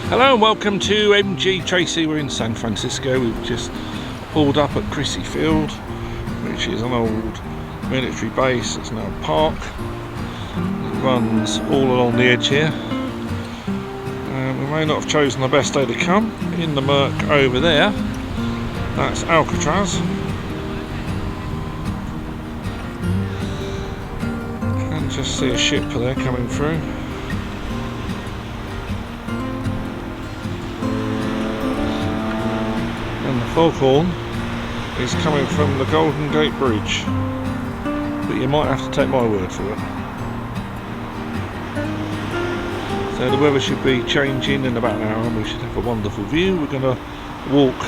Hello and welcome to MG Tracy. We're in San Francisco. We've just pulled up at Chrissy Field, which is an old military base. It's now a park. It runs all along the edge here. We may not have chosen the best day to come. In the murk over there, that's Alcatraz. Can just see a ship there coming through. And the foghorn is coming from the Golden Gate Bridge, but you might have to take my word for it. So the weather should be changing in about an hour and we should have a wonderful view. We're going to walk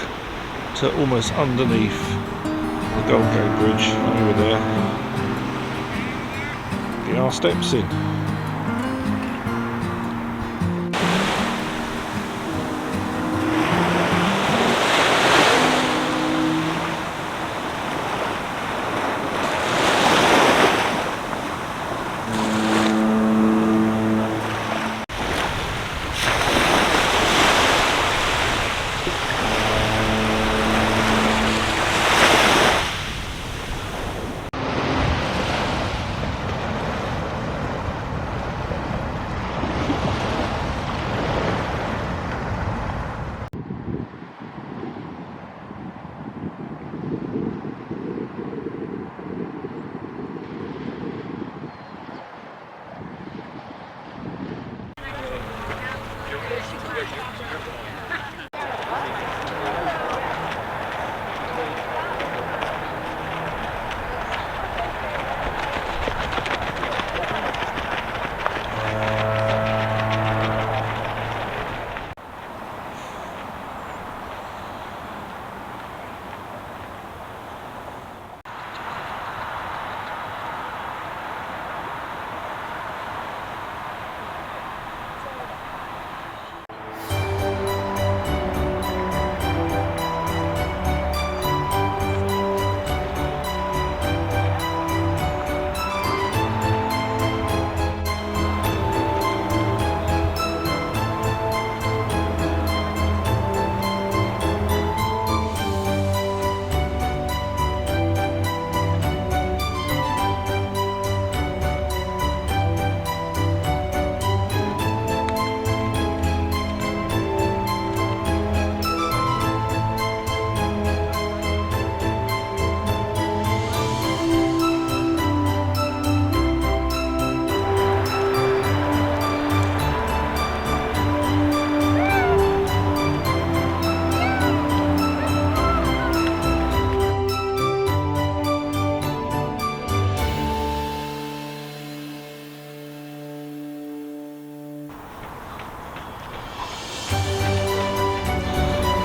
to almost underneath the Golden Gate Bridge over there. Get our steps in.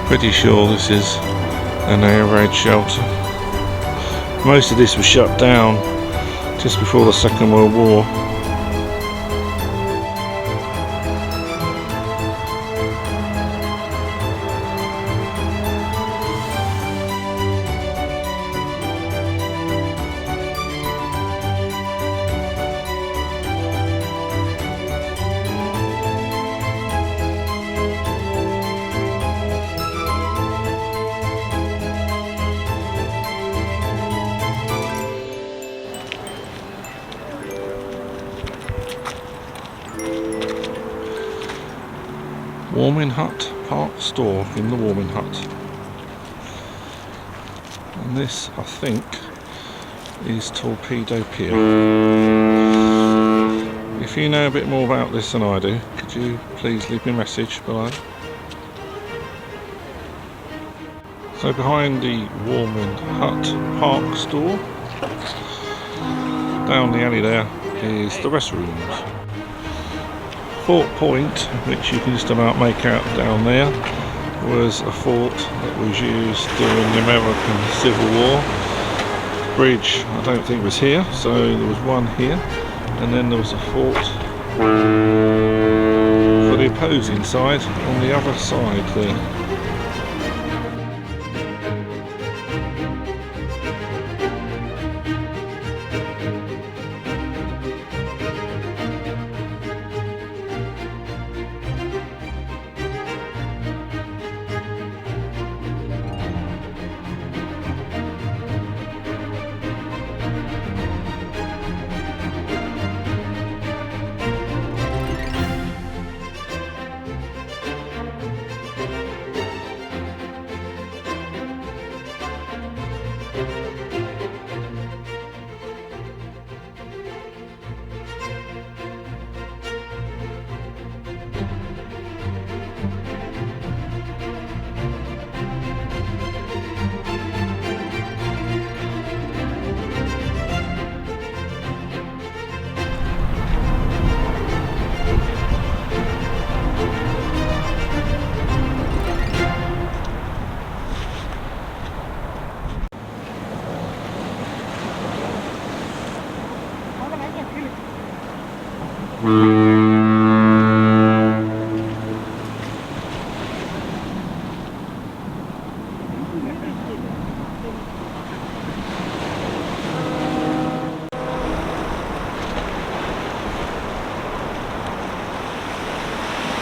Pretty sure this is an air raid shelter. Most of this was shut down just before the Second World War. Warming Hut Park Store in the Warming Hut. And this, I think, is Torpedo Pier. If you know a bit more about this than I do, could you please leave me a message below? So behind the Warming Hut Park Store, down the alley there, is the restrooms. Fort Point, which you can just about make out down there, was a fort that was used during the American Civil War. The bridge, I don't think, was here, so there was one here, and then there was a fort for the opposing side on the other side there.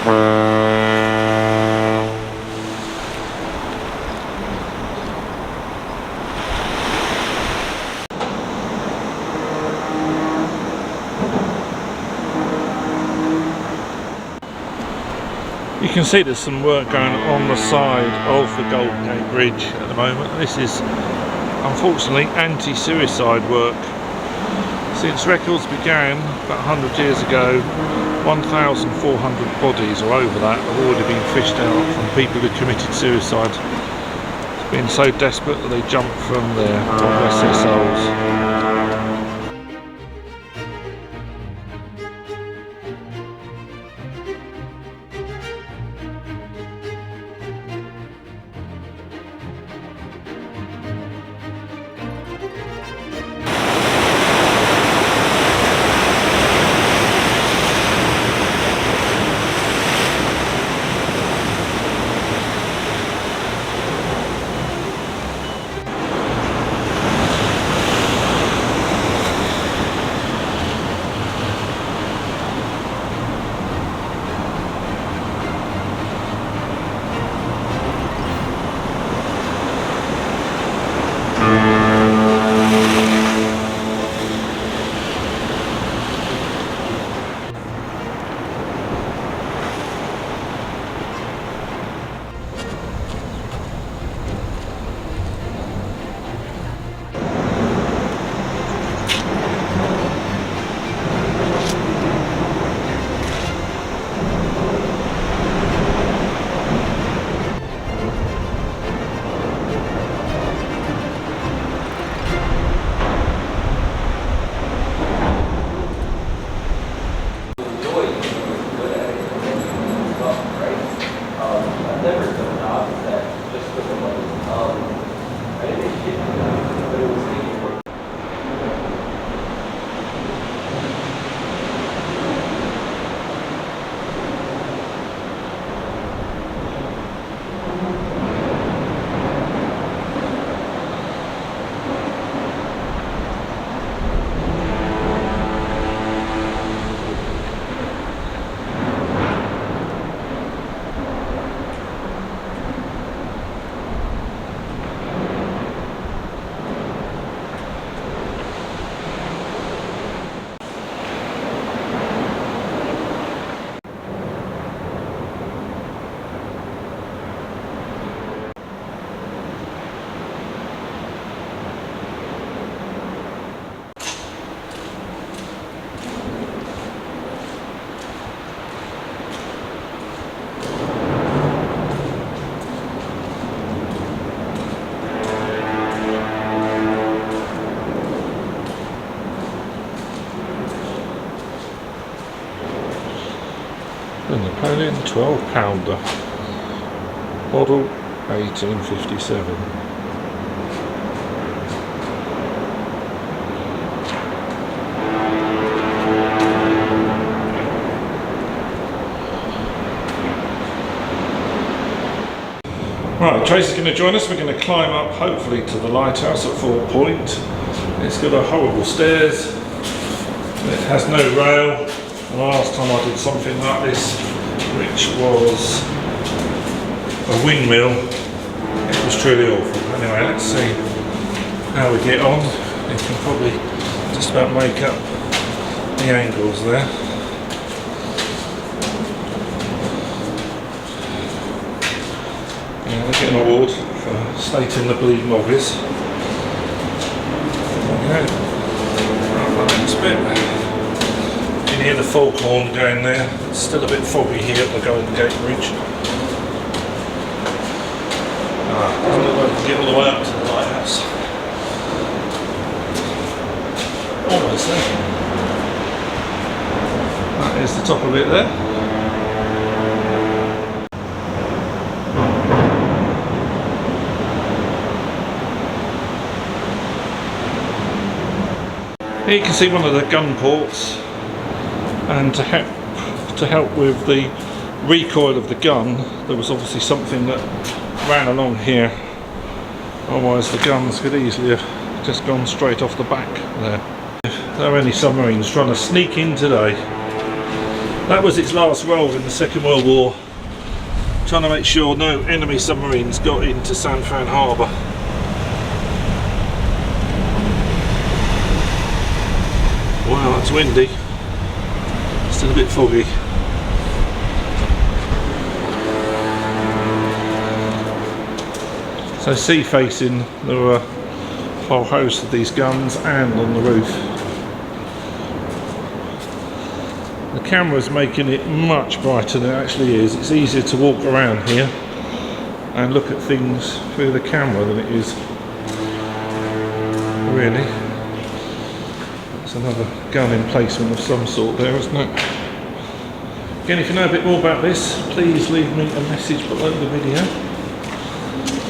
You can see there's some work going on the side of the Golden Gate Bridge at the moment. This is unfortunately anti-suicide work. Since records began about 100 years ago, 1,400 bodies or over that have already been fished out from people who committed suicide. It's been so desperate that they jumped from there. God bless their souls. The Napoleon 12-pounder, model 1857. Right, Tracy's going to join us. We're going to climb up, hopefully, to the lighthouse at Fort Point. It's got a horrible stairs. It has no rail. The last time I did something like this, which was a windmill, it was truly awful. Anyway, let's see how we get on. You can probably just about make up the angles there. Yeah, they get an award for stating the bleeding obvious. There we go. Right, the next bit. You can hear the foghorn going there. It's still a bit foggy here at the Golden Gate Bridge. Doesn't look like we can get all the way up to the lighthouse. Almost there. That is the top of it there. Here you can see one of the gun ports, and to help with the recoil of the gun, there was obviously something that ran along here, otherwise the guns could easily have just gone straight off the back there. If there are any submarines trying to sneak in today, That was its last role in the Second World War, trying to make sure no enemy submarines got into San Fran Harbour. Wow, that's windy. Still a bit foggy. So sea facing, there were a whole host of these guns, and on the roof. The camera's making it much brighter than it actually is. It's easier to walk around here and look at things through the camera than it is really. It's another gun emplacement of some sort there, isn't it? Again, if you know a bit more about this, please leave me a message below the video.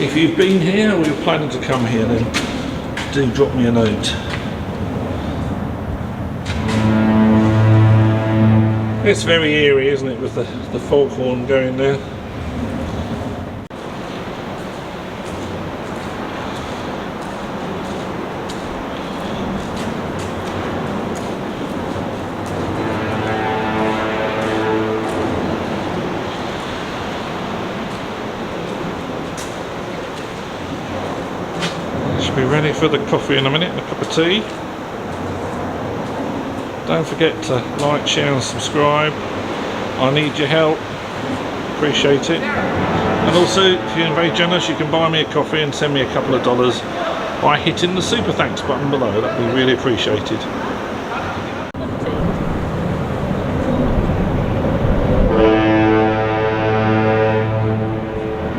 If you've been here or you're planning to come here, then do drop me a note. It's very eerie, isn't it, with the foghorn going there. Should be ready for the coffee in a minute and a cup of tea. Don't forget to like, share and subscribe. I need your help. Appreciate it. And also, if you're very generous, you can buy me a coffee and send me a couple of dollars by hitting the super thanks button below. That'd be really appreciated.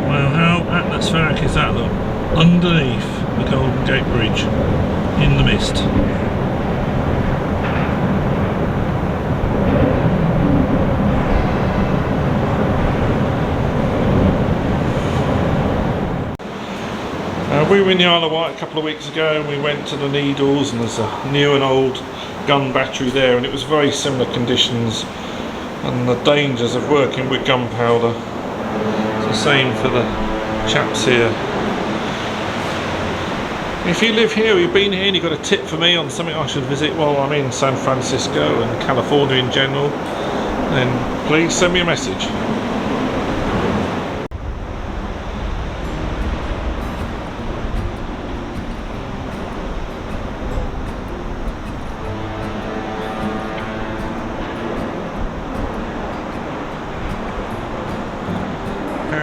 Well, how atmospheric is that, look? Underneath the Golden Gate Bridge, in the mist. We were in the Isle of Wight a couple of weeks ago, and we went to the Needles, and there's a new and old gun battery there, and it was very similar conditions, and the dangers of working with gunpowder. It's the same for the chaps here. If you live here or you've been here and you've got a tip for me on something I should visit while I'm in San Francisco and California in general, then please send me a message.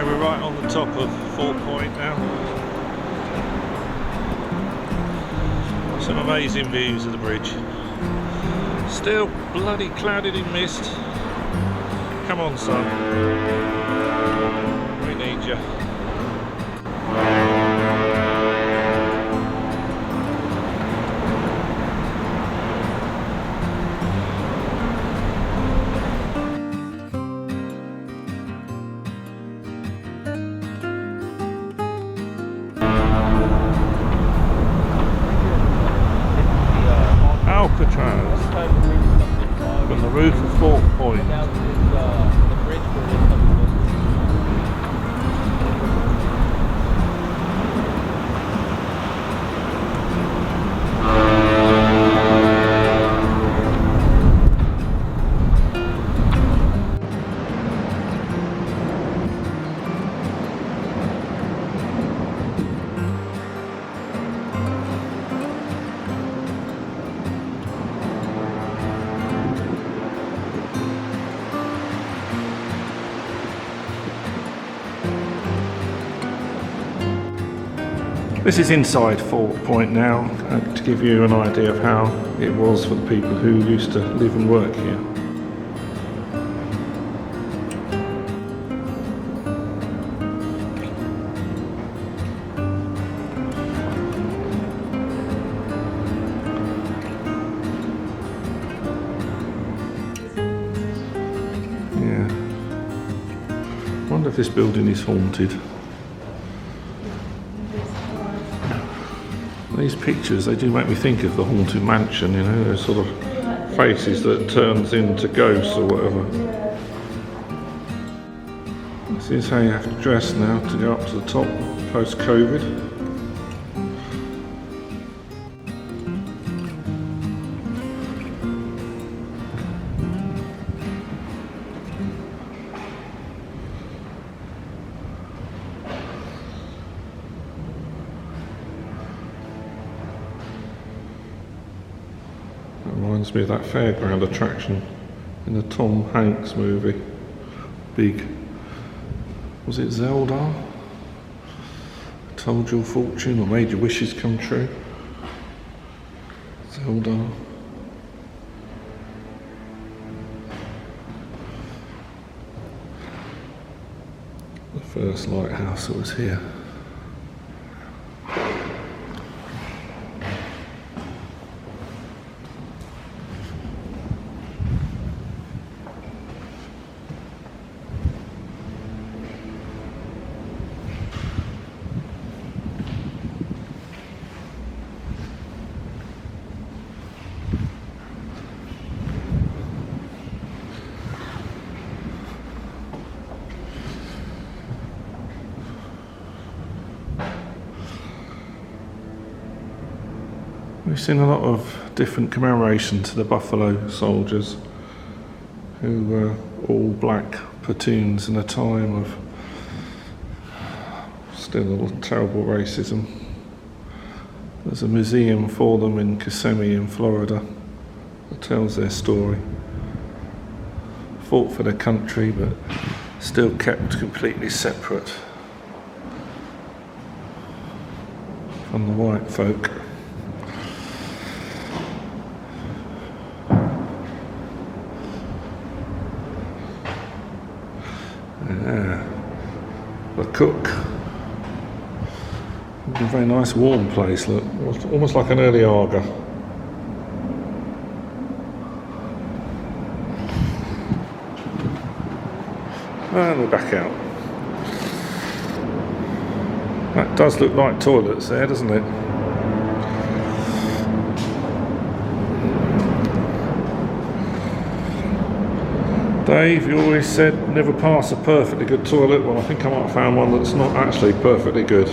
We're right on the top of Fort Point now. Some amazing views of the bridge. Still bloody clouded in mist. Come on, son. We need you. Alcatraz from the roof of Fort Point. This is inside Fort Point now, to give you an idea of how it was for the people who used to live and work here. Yeah. I wonder if this building is haunted. These pictures, they do make me think of the Haunted Mansion, you know, those sort of faces that turns into ghosts or whatever. This is how you have to dress now to go up to the top post-COVID. Reminds me of that fairground attraction in the Tom Hanks movie. Big, was it Zelda? Told your fortune or made your wishes come true. Zelda. The first lighthouse that was here. We've seen a lot of different commemoration to the Buffalo soldiers, who were all black platoons in a time of still terrible racism. There's a museum for them in Kissimmee in Florida that tells their story. Fought for their country but still kept completely separate from the white folk. The cook. A very nice warm place, look. Almost like an early Aga. And we're back out. That does look like toilets there, doesn't it? Dave, you always said never pass a perfectly good toilet. Well, I think I might have found one that's not actually perfectly good.